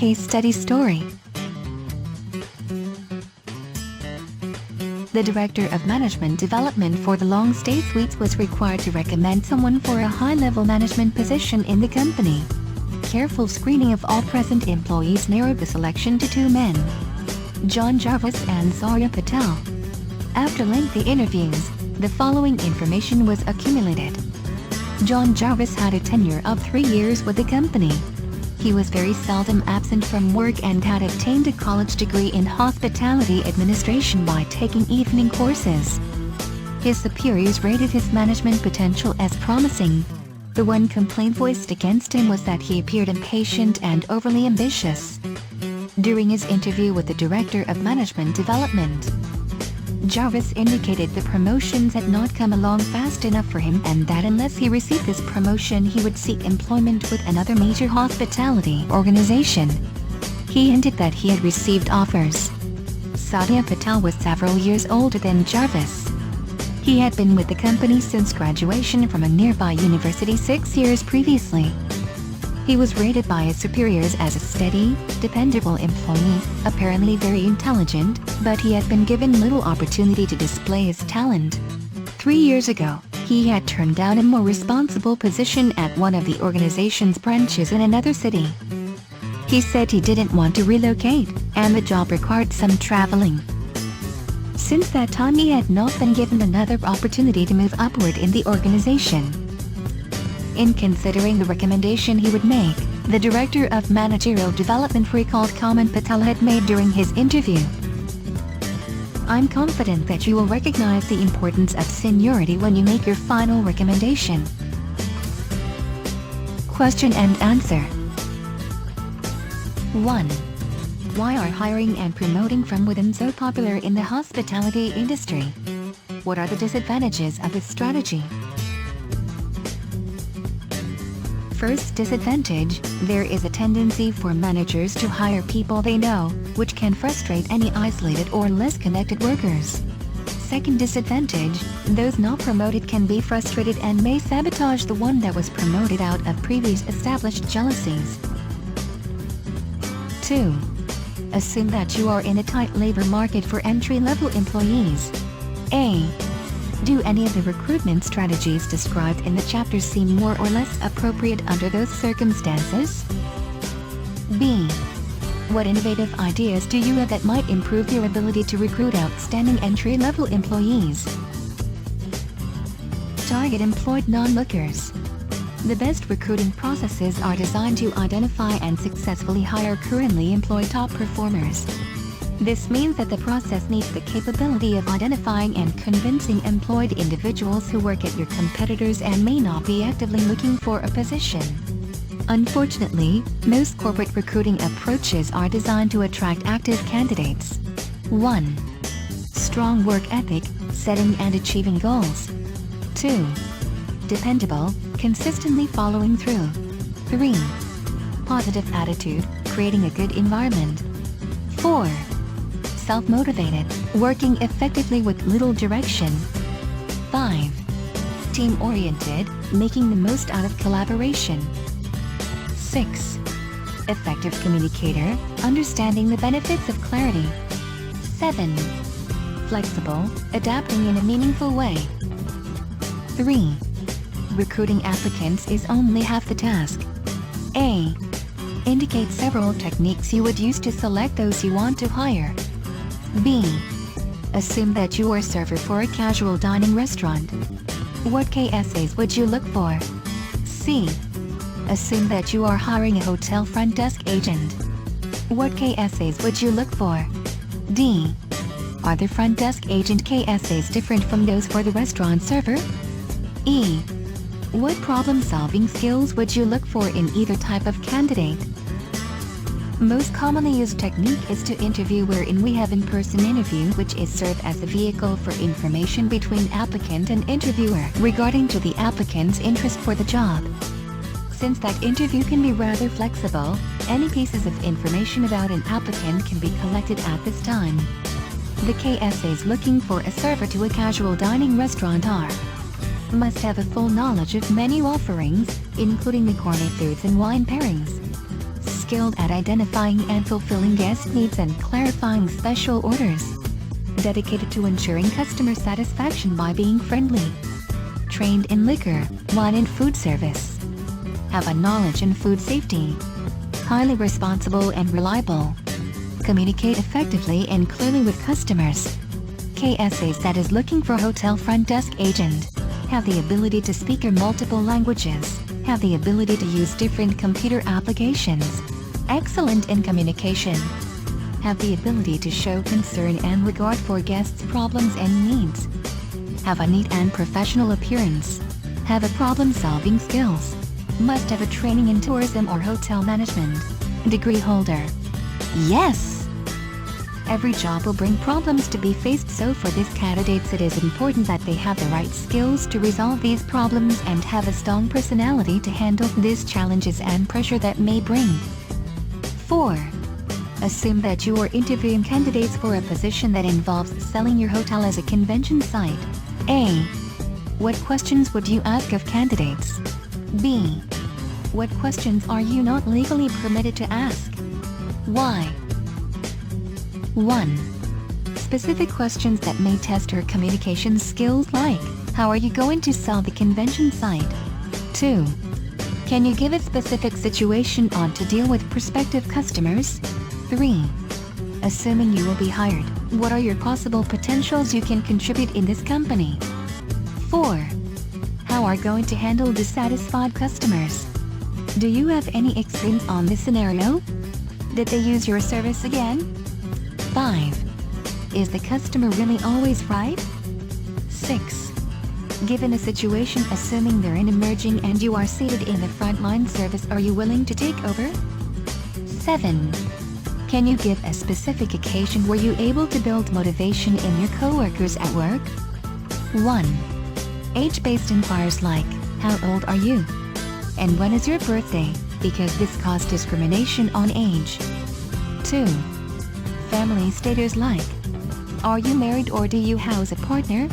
case study story. The Director of Management Development for the Long Stay Suites was required to recommend someone for a high-level management position in the company. Careful screening of all present employees narrowed the selection to 2 men, John Jarvis and Zarya Patel. After lengthy interviews, the following information was accumulated. John Jarvis had a tenure of 3 years with the company. He was very seldom absent from work and had obtained a college degree in hospitality administration by taking evening courses. His superiors rated his management potential as promising. The one complaint voiced against him was that he appeared impatient and overly ambitious. During his interview with the Director of Management Development, Jarvis indicated the promotions had not come along fast enough for him and that unless he received this promotion he would seek employment with another major hospitality organization. He hinted that he had received offers. Zarya Patel was several years older than Jarvis. He had been with the company since graduation from a nearby university 6 years previously. He was rated by his superiors as a steady, dependable employee, apparently very intelligent, but he had been given little opportunity to display his talent. 3 years ago, he had turned down a more responsible position at one of the organization's branches in another city. He said he didn't want to relocate, and the job required some traveling. Since that time he had not been given another opportunity to move upward in the organization. In considering the recommendation he would make, the Director of Managerial Development recalled comment Patel had made during his interview. "I'm confident that you will recognize the importance of seniority when you make your final recommendation." Question and answer. 1. Why are hiring and promoting from within so popular in the hospitality industry? What are the disadvantages of this strategy? First disadvantage, there is a tendency for managers to hire people they know, which can frustrate any isolated or less connected workers. Second disadvantage, those not promoted can be frustrated and may sabotage the one that was promoted out of previous established jealousies. 2. Assume that you are in a tight labor market for entry-level employees. A. Do any of the recruitment strategies described in the chapter seem more or less appropriate under those circumstances? B. What innovative ideas do you have that might improve your ability to recruit outstanding entry-level employees? Target employed non-lookers. The best recruiting processes are designed to identify and successfully hire currently employed top performers. This means that the process needs the capability of identifying and convincing employed individuals who work at your competitors and may not be actively looking for a position. Unfortunately, most corporate recruiting approaches are designed to attract active candidates. 1. Strong work ethic, setting and achieving goals. 2. Dependable, consistently following through. 3. Positive attitude, creating a good environment. 4. Self-motivated, working effectively with little direction. 5. Team-oriented, making the most out of collaboration. 6. Effective communicator, understanding the benefits of clarity. 7. Flexible, adapting in a meaningful way. 3. Recruiting applicants is only half the task. A. Indicate several techniques you would use to select those you want to hire. B. Assume that you are a server for a casual dining restaurant. What KSAs would you look for? C. Assume that you are hiring a hotel front desk agent. What KSAs would you look for? D. Are the front desk agent KSAs different from those for the restaurant server? E. What problem-solving skills would you look for in either type of candidate? Most commonly used technique is to interview, wherein we have in-person interview, which is served as a vehicle for information between applicant and interviewer regarding to the applicant's interest for the job. Since that interview can be rather flexible, any pieces of information about an applicant can be collected at this time. The KSAs looking for a server to a casual dining restaurant are: must have a full knowledge of menu offerings, including the gourmet foods and wine pairings. skilled at identifying and fulfilling guest needs and clarifying special orders. Dedicated to ensuring customer satisfaction by being friendly. Trained in liquor, wine and food service. Have a knowledge in food safety. Highly responsible and reliable. Communicate effectively and clearly with customers. KSA that is looking for hotel front desk agent. Have the ability to speak multiple languages. Have the ability to use different computer applications. Excellent in communication. Have the ability to show concern and regard for guests' problems and needs. Have a neat and professional appearance. Have a problem-solving skills. Must have a training in tourism or hotel management. Degree holder. Yes! Every job will bring problems to be faced, so for these candidates it is important that they have the right skills to resolve these problems and have a strong personality to handle these challenges and pressure that may bring. 4. Assume that you are interviewing candidates for a position that involves selling your hotel as a convention site. A. What questions would you ask of candidates? B. What questions are you not legally permitted to ask? Why? 1. Specific questions that may test her communication skills, like, how are you going to sell the convention site? 2. Can you give a specific situation on to deal with prospective customers? 3. Assuming you will be hired, what are your possible potentials you can contribute in this company? 4. How are you going to handle dissatisfied customers? Do you have any experience on this scenario? Did they use your service again? 5. Is the customer really always right? 6. Given a situation assuming they're in emerging and you are seated in the frontline service, are you willing to take over? 7. Can you give a specific occasion where you able to build motivation in your coworkers at work? 1. Age-based inquiries like, how old are you? And when is your birthday, because this causes discrimination on age. 2. Family status like, are you married or do you house a partner?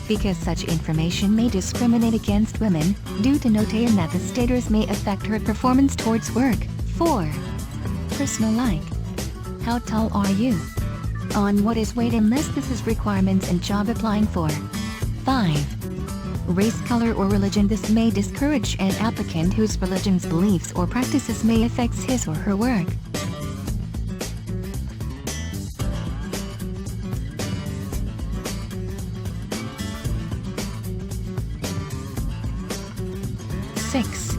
Because such information may discriminate against women, due to noting that the status may affect her performance towards work. 4. Personal like, how tall are you? On what is weight unless this is requirements and job applying for. 5. Race, color or religion. This may discourage an applicant whose religion's beliefs or practices may affect his or her work. 6.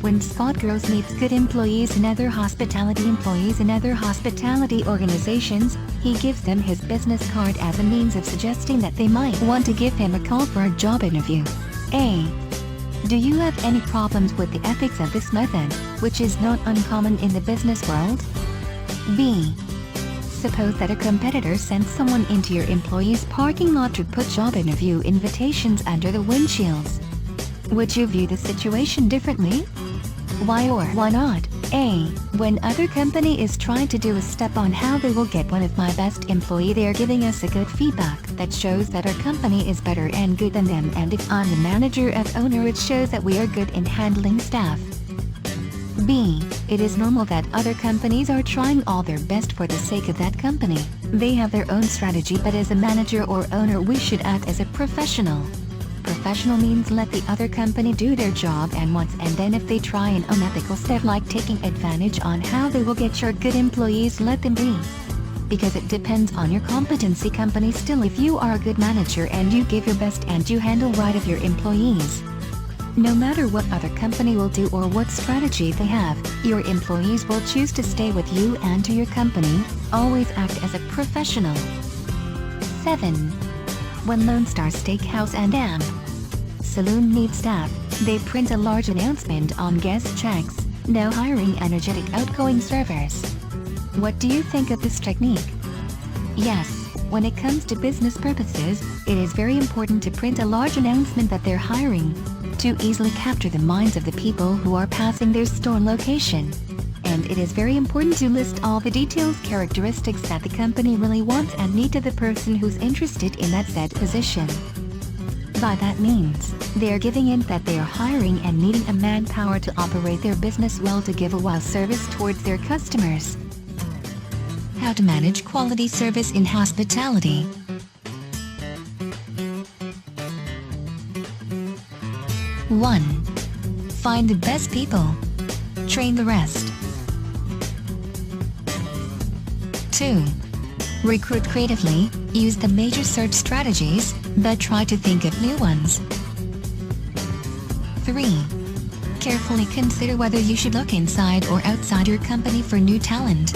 When Scott Girls meets good employees and other hospitality employees in other hospitality organizations, he gives them his business card as a means of suggesting that they might want to give him a call for a job interview. A. Do you have any problems with the ethics of this method, which is not uncommon in the business world? B. Suppose that a competitor sends someone into your employee's parking lot to put job interview invitations under the windshields. Would you view the situation differently? Why or why not? A. When other company is trying to do a step on how they will get one of my best employee, they are giving us a good feedback that shows that our company is better and good than them, and if I'm the manager of owner, it shows that we are good in handling staff. B. It is normal that other companies are trying all their best for the sake of that company. They have their own strategy, but as a manager or owner we should act as a professional. Professional means let the other company do their job and then if they try an unethical step like taking advantage on how they will get your good employees, let them be. Because it depends on your competency. Company still, if you are a good manager and you give your best and you handle right of your employees, no matter what other company will do or what strategy they have, your employees will choose to stay with you and to your company. Always act as a professional. 7. When Lone Star Steakhouse and Saloon need staff, they print a large announcement on guest checks, now hiring energetic outgoing servers. What do you think of this technique? Yes, when it comes to business purposes, it is very important to print a large announcement that they're hiring, to easily capture the minds of the people who are passing their store location. And it is very important to list all the details, characteristics that the company really wants and need to the person who's interested in that said position. By that means, they are giving in that they are hiring and needing a manpower to operate their business well to give a wow service towards their customers. How to manage quality service in hospitality. One. Find the best people. Train the rest. 2. Recruit creatively, use the major search strategies, but try to think of new ones. 3. Carefully consider whether you should look inside or outside your company for new talent.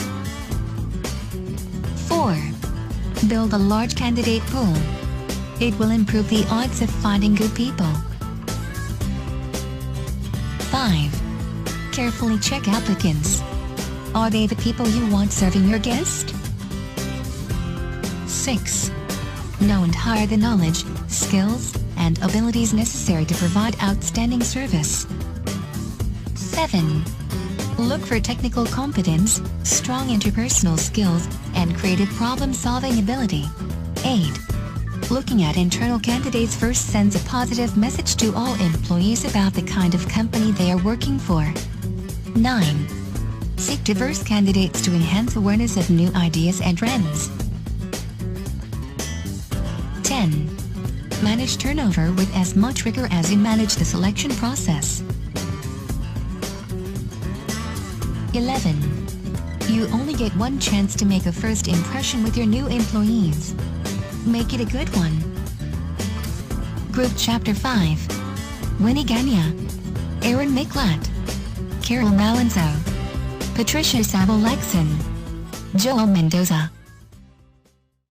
4. Build a large candidate pool. It will improve the odds of finding good people. 5. Carefully check applicants. Are they the people you want serving your guest? 6. Know and hire the knowledge, skills, and abilities necessary to provide outstanding service. 7. Look for technical competence, strong interpersonal skills, and creative problem-solving ability. 8. Looking at internal candidates first sends a positive message to all employees about the kind of company they are working for. 9. Seek diverse candidates to enhance awareness of new ideas and trends. 10. Manage turnover with as much rigor as you manage the selection process. 11. You only get one chance to make a first impression with your new employees. Make it a good one. Group Chapter 5. Winnie Ganya, Aaron Miklat, Carol Malenzo, Patricia Sabo-Lexon, Joel Mendoza.